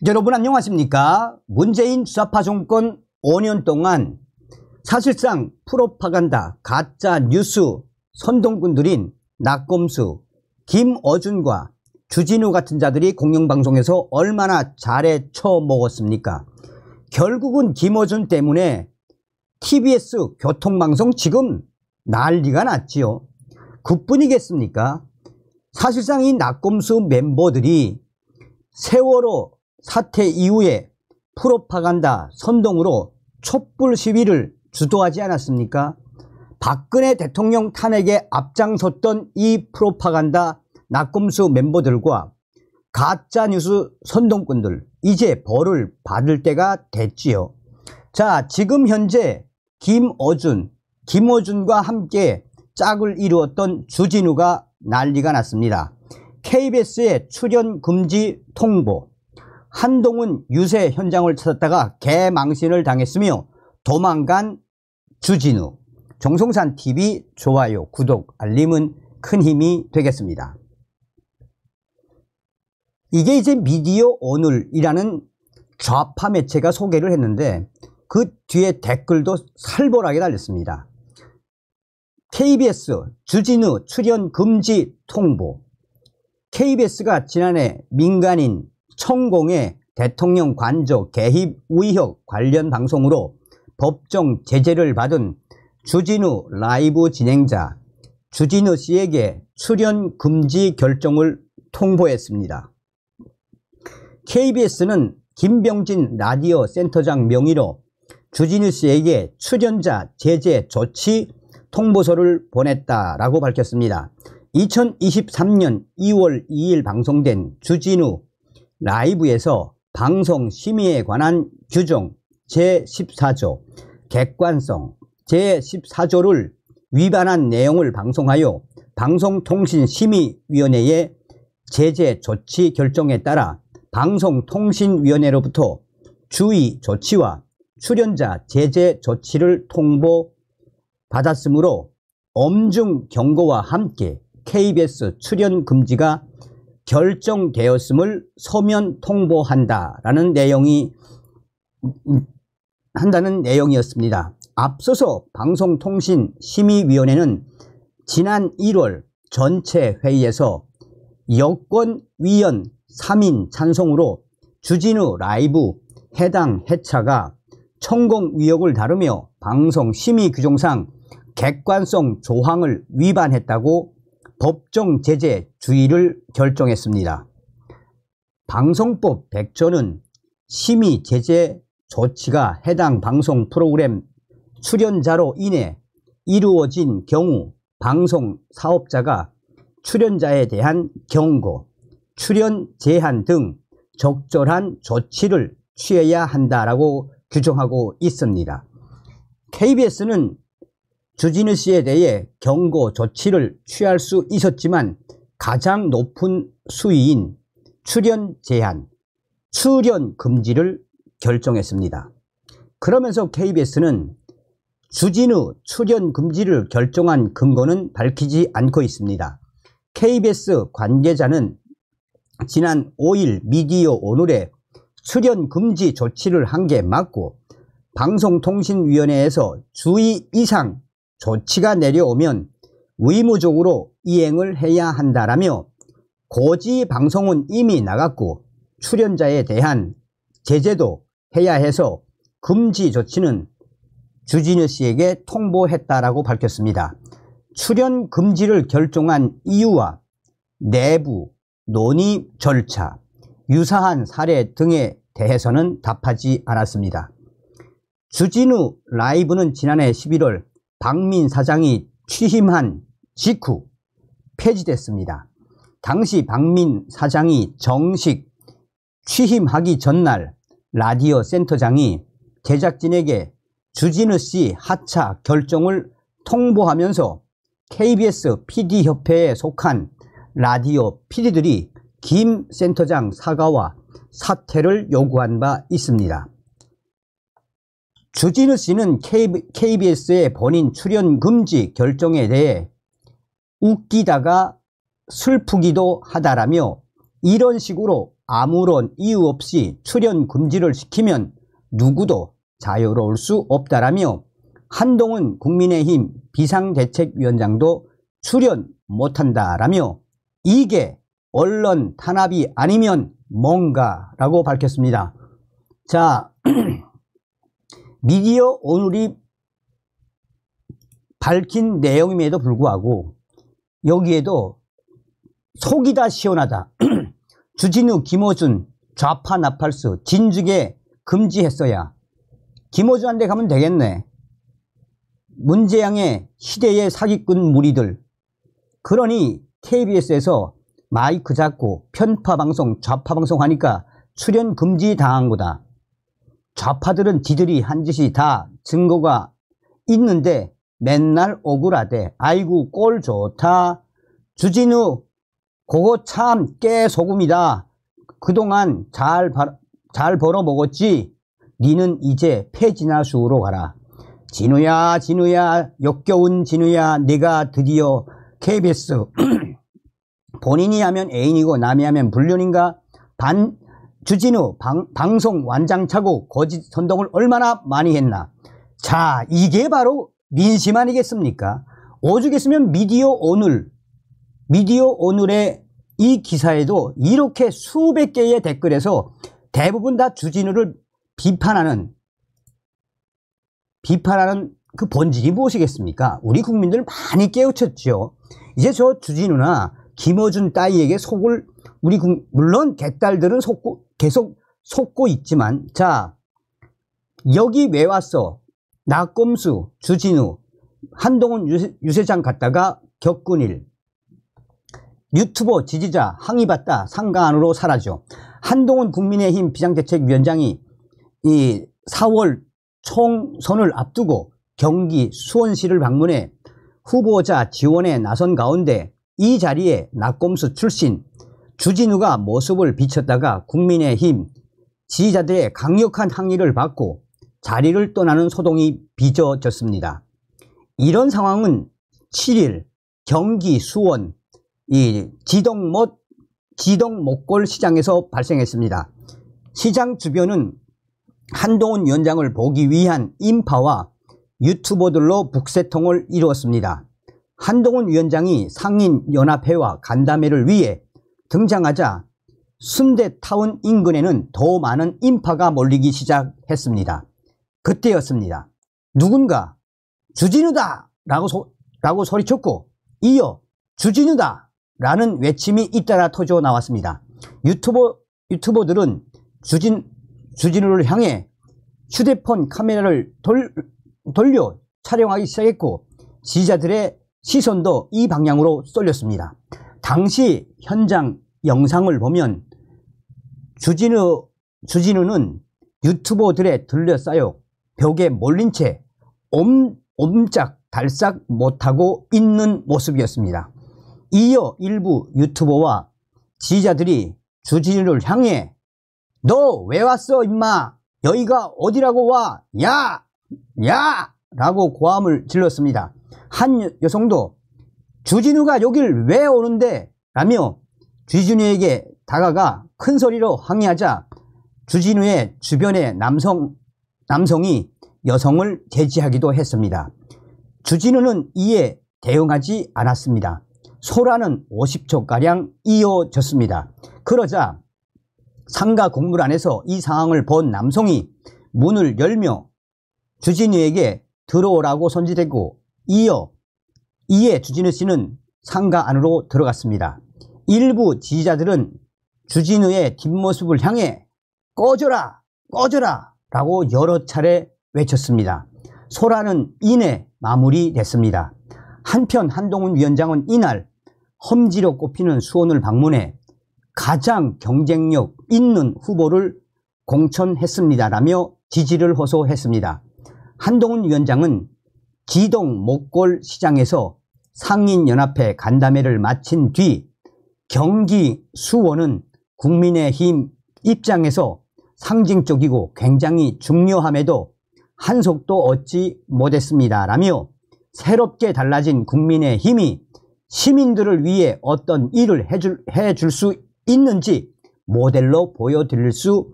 여러분 안녕하십니까? 문재인 좌파 정권 5년 동안 사실상 프로파간다, 가짜 뉴스 선동꾼들인 낙검수, 김어준과 주진우 같은 자들이 공영방송에서 얼마나 잘해 쳐먹었습니까? 결국은 김어준 때문에 TBS 교통방송 지금 난리가 났지요. 그뿐이겠습니까? 사실상 이 낙검수 멤버들이 세월호 사태 이후에 프로파간다 선동으로 촛불 시위를 주도하지 않았습니까? 박근혜 대통령 탄핵에 앞장섰던 이 프로파간다 낙검수 멤버들과 가짜뉴스 선동꾼들, 이제 벌을 받을 때가 됐지요. 자, 지금 현재 김어준과 함께 짝을 이루었던 주진우가 난리가 났습니다. KBS의 출연 금지 통보, 한동훈 유세 현장을 찾았다가 개망신을 당했으며 도망간 주진우. 정성산TV 좋아요, 구독, 알림은 큰 힘이 되겠습니다. 이게 이제 미디어 오늘이라는 좌파 매체가 소개를 했는데 그 뒤에 댓글도 살벌하게 달렸습니다. KBS 주진우 출연 금지 통보. KBS가 지난해 민간인 천공의 대통령 관저 개입 의혹 관련 방송으로 법정 제재를 받은 주진우 라이브 진행자 주진우 씨에게 출연 금지 결정을 통보했습니다. KBS는 김병진 라디오 센터장 명의로 주진우 씨에게 출연자 제재 조치 통보서를 보냈다라고 밝혔습니다. 2023년 2월 2일 방송된 주진우 라이브에서 방송 심의에 관한 규정 제14조 객관성 제14조를 위반한 내용을 방송하여 방송통신심의위원회의 제재 조치 결정에 따라 방송통신위원회로부터 주의 조치와 출연자 제재 조치를 통보받았으므로 엄중 경고와 함께 KBS 출연 금지가 결정되었음을 서면 통보한다라는 내용이었습니다. 앞서서 방송통신심의위원회는 지난 1월 전체 회의에서 여권위원 3인 찬성으로 주진우 라이브 해당 회차가 천공 의혹을 다루며 방송심의규정상 객관성 조항을 위반했다고 법정 제재 주의를 결정했습니다. 방송법 100조는 심의 제재 조치가 해당 방송 프로그램 출연자로 인해 이루어진 경우 방송 사업자가 출연자에 대한 경고, 출연 제한 등 적절한 조치를 취해야 한다라고 규정하고 있습니다. KBS는 주진우 씨에 대해 경고 조치를 취할 수 있었지만 가장 높은 수위인 출연 제한, 출연 금지를 결정했습니다. 그러면서 KBS는 주진우 출연 금지를 결정한 근거는 밝히지 않고 있습니다. KBS 관계자는 지난 5일 미디어 오늘에 출연 금지 조치를 한 게 맞고 방송통신위원회에서 주의 이상 조치가 내려오면 의무적으로 이행을 해야 한다라며 고지 방송은 이미 나갔고 출연자에 대한 제재도 해야 해서 금지 조치는 주진우 씨에게 통보했다라고 밝혔습니다. 출연 금지를 결정한 이유와 내부 논의 절차, 유사한 사례 등에 대해서는 답하지 않았습니다. 주진우 라이브는 지난해 11월 박민 사장이 취임한 직후 폐지됐습니다. 당시 박민 사장이 정식 취임하기 전날 라디오 센터장이 제작진에게 주진우 씨 하차 결정을 통보하면서 KBS PD협회에 속한 라디오 PD들이 김 센터장 사과와 사퇴를 요구한 바 있습니다. 주진우 씨는 KBS의 본인 출연 금지 결정에 대해 웃기다가 슬프기도 하다라며 이런 식으로 아무런 이유 없이 출연 금지를 시키면 누구도 자유로울 수 없다라며 한동훈 국민의힘 비상대책위원장도 출연 못한다라며 이게 언론 탄압이 아니면 뭔가라고 밝혔습니다. 자, 미디어 오늘이 밝힌 내용임에도 불구하고 여기에도 속이 다 시원하다. 주진우, 김어준, 좌파 나팔수 진즉에 금지했어야. 김어준한테 가면 되겠네. 문재양의 시대의 사기꾼 무리들. 그러니 KBS에서 마이크 잡고 편파방송, 좌파방송 하니까 출연 금지 당한 거다. 좌파들은 지들이 한 짓이 다 증거가 있는데 맨날 억울하대. 아이고 꼴 좋다. 주진우 그거 참 깨소금이다. 그동안 잘 벌어먹었지. 니는 이제 폐진화수로 가라. 진우야 진우야 역겨운 진우야 내가 드디어 KBS 본인이 하면 애인이고 남이 하면 불륜인가? 주진우 방송 완장차고 거짓 선동을 얼마나 많이 했나? 자, 이게 바로 민심 아니겠습니까? 오죽했으면 미디어 오늘의 이 기사에도 이렇게 수백 개의 댓글에서 대부분 다 주진우를 비판하는 그 본질이 무엇이겠습니까? 우리 국민들 많이 깨우쳤죠. 이제 저 주진우나 김어준 따위에게 속을 물론 개딸들은 계속 속고 있지만, 자, 여기 왜 왔어? 낙검수, 주진우, 한동훈 유세장 갔다가 겪은 일. 유튜버 지지자 항의받다 상가 안으로 사라져. 한동훈 국민의힘 비상대책위원장이 이 4월 총선을 앞두고 경기 수원시를 방문해 후보자 지원에 나선 가운데 이 자리에 낙검수 출신 주진우가 모습을 비쳤다가 국민의힘 지지자들의 강력한 항의를 받고 자리를 떠나는 소동이 빚어졌습니다. 이런 상황은 7일 경기 수원 이 지동목골 시장에서 발생했습니다. 시장 주변은 한동훈 위원장을 보기 위한 인파와 유튜버들로 북새통을 이루었습니다. 한동훈 위원장이 상인연합회와 간담회를 위해 등장하자 순대타운 인근에는 더 많은 인파가 몰리기 시작했습니다. 그때였습니다. 누군가 주진우다! 라고 소리쳤고 이어 주진우다! 라는 외침이 잇따라 터져 나왔습니다. 유튜버들은 주진우를 향해 휴대폰 카메라를 돌려 촬영하기 시작했고 지지자들의 시선도 이 방향으로 쏠렸습니다. 당시 현장 영상을 보면 주진우는 유튜버들에 둘러싸여 벽에 몰린 채 옴짝달싹 못하고 있는 모습이었습니다. 이어 일부 유튜버와 지지자들이 주진우를 향해 너 왜 왔어 임마? 여기가 어디라고 와? 야! 라고 고함을 질렀습니다. 한 여성도 주진우가 여길 왜 오는데? 라며 주진우에게 다가가 큰 소리로 항의하자 주진우의 주변의 남성이 여성을 제지하기도 했습니다. 주진우는 이에 대응하지 않았습니다. 소란은 50초가량 이어졌습니다. 그러자 상가 건물 안에서 이 상황을 본 남성이 문을 열며 주진우에게 들어오라고 손짓했고 이에 주진우 씨는 상가 안으로 들어갔습니다. 일부 지지자들은 주진우의 뒷모습을 향해 꺼져라! 꺼져라! 라고 여러 차례 외쳤습니다. 소란은 이내 마무리됐습니다. 한편 한동훈 위원장은 이날 험지로 꼽히는 수원을 방문해 가장 경쟁력 있는 후보를 공천했습니다라며 지지를 호소했습니다. 한동훈 위원장은 지동 목골 시장에서 상인연합회 간담회를 마친 뒤 경기 수원은 국민의힘 입장에서 상징적이고 굉장히 중요함에도 한속도 얻지 못했습니다라며 새롭게 달라진 국민의힘이 시민들을 위해 어떤 일을 해줄 수 있는지 모델로 보여드릴 수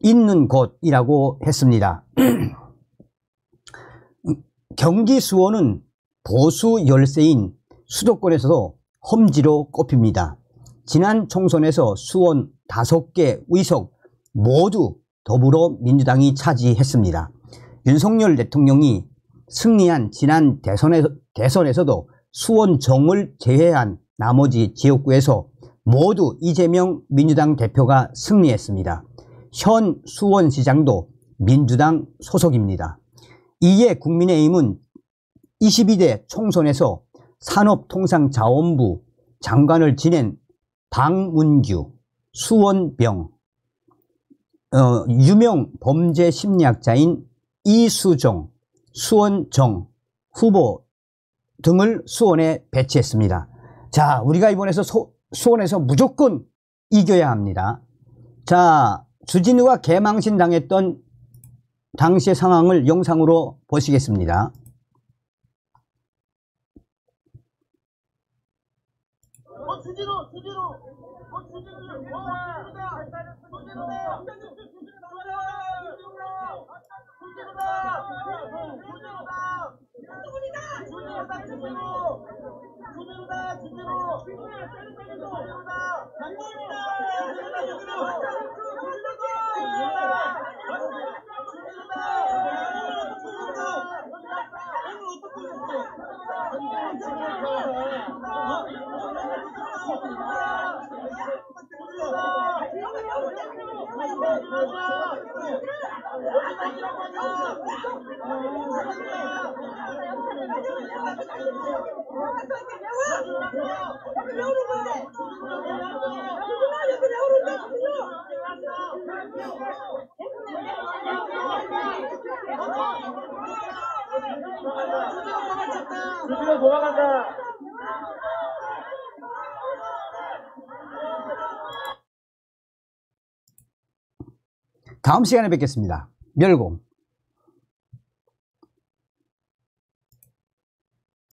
있는 곳이라고 했습니다. 경기 수원은 보수 열세인 수도권에서도 험지로 꼽힙니다. 지난 총선에서 수원 5개 의석 모두 더불어민주당이 차지했습니다. 윤석열 대통령이 승리한 지난 대선에서도 수원정을 제외한 나머지 지역구에서 모두 이재명 민주당 대표가 승리했습니다. 현 수원시장도 민주당 소속입니다. 이에 국민의힘은 22대 총선에서 산업통상자원부 장관을 지낸 박문규, 수원병, 유명 범죄 심리학자인 이수정, 수원정 후보 등을 수원에 배치했습니다. 자, 우리가 이번에서 수원에서 무조건 이겨야 합니다. 자, 주진우가 개망신 당했던 당시의 상황을 영상으로 보시겠습니다. 도망간다. 다음 시간에 뵙겠습니다. 멸공.